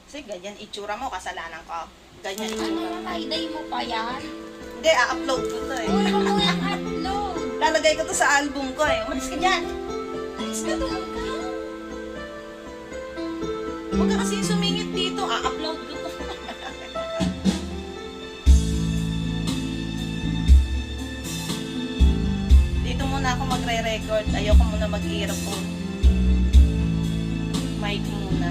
Kasi ganyan itsura mo, kasalanan ko. Ganyan Ano itsura mo. na, iday mo pa yan? Hindi, a-upload ko to eh. Huwag mo yung upload. Lalagay ko to sa album ko eh. Umalis ka dyan. Alis ka doon ka. Huwag ka kasi sumingit dito. A-upload ko to. Dito muna ako magre-record. Ayoko muna mag-earphone. Mic muna.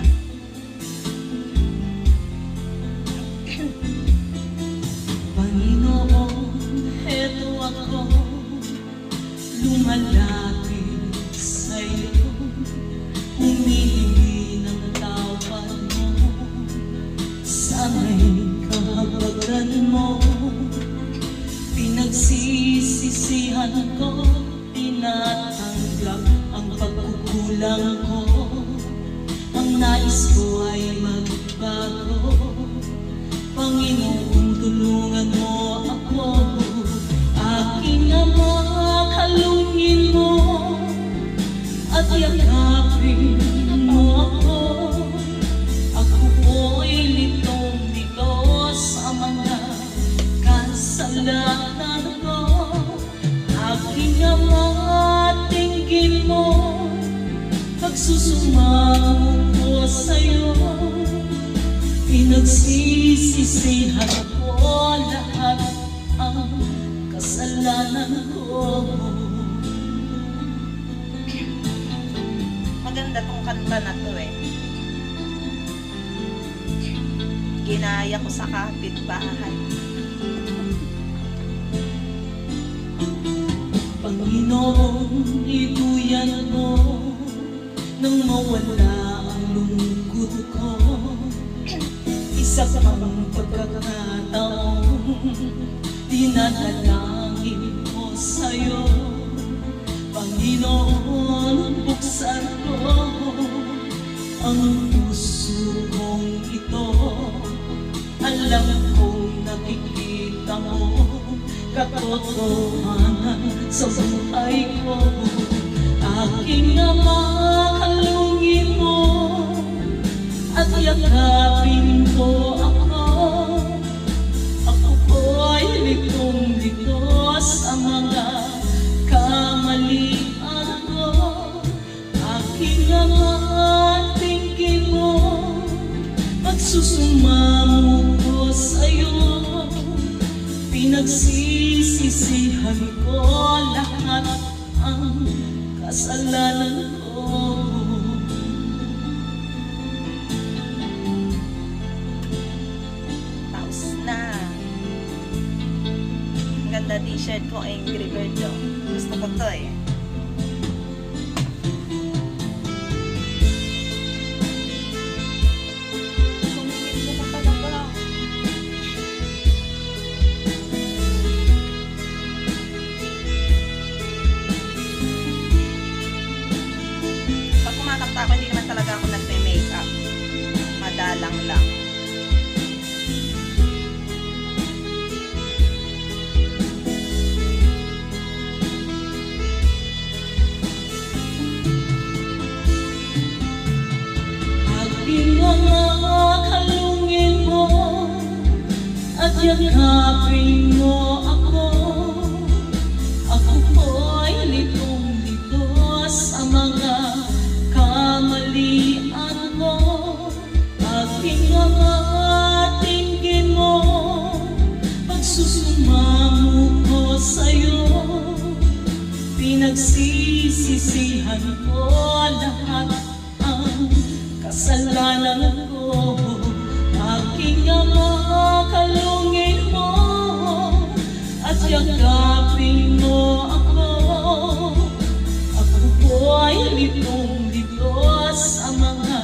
Panginoon, eto ako, lumalapit sa'yo, humihingi ng tawad mo, sana'y kahabagan mo, pinagsisisihan ko, tinatanggap ang pagkukulang ko, ang nais ko ay magbago. Panginoon, tulungan mo ako, aking Ama, kalungin mo, at yakapin mo ako. Ako po'y litong-lito sa mga kasalanan ko. Aking Ama, tingin mo, pagsusumamo ko sa'yo. Pinagsisisihan ko lahat ang kasalanan ko. Maganda tong kanta na to eh. Ginaya ko sa kapitbahay. Panginoon, ituyan mo nang mawala ang lungkot ko. Isa pang pagkakataon, dinadalangin ko sa'yo. Panginoon, buksan ko ang puso kong ito. Alam kong nakikita mo katotohanan sa buhay ko. Aking Ama, kalungin mo at yakapin ko ako. Ako po'y litong-lito sa mga kamalian ko. Aking Ama, tingin mo, pagsusumamo ko sa'yo. Pinagsisisihan ko lahat ang kasalanan ko. Tapos na. Ang ganda t-shirt ko, Angry Bird oh. Gusto ko to eh. Sumingit mo pa talaga. Pag kumakanta ako, hindi naman talaga ako nagme-makeup. Madalang lang. Aking Ama, kalungin mo at yakapin mo ako. Ako po'y litong-lito sa mga kamalian ko. Aking Ama, tingin mo, pagsusumamo ko sa'yo. Pinagsisisihan ko lahat ang kasalanan ko. Aking Ama, kalungin mo at yakapin mo ako. Ako po'y litong-lito sa mga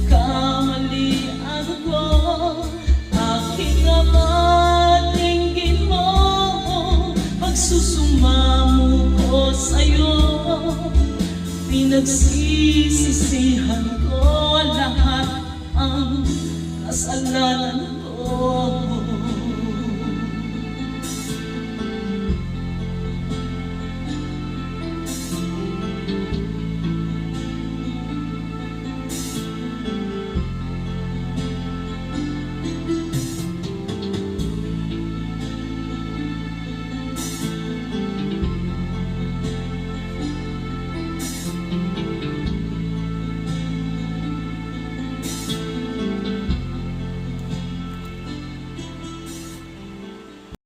kamalian ko. Aking Ama, tingin mo, pagsusumamo ko sa'yo. Pinagsisisihan ko lahat ang kasalanan ko.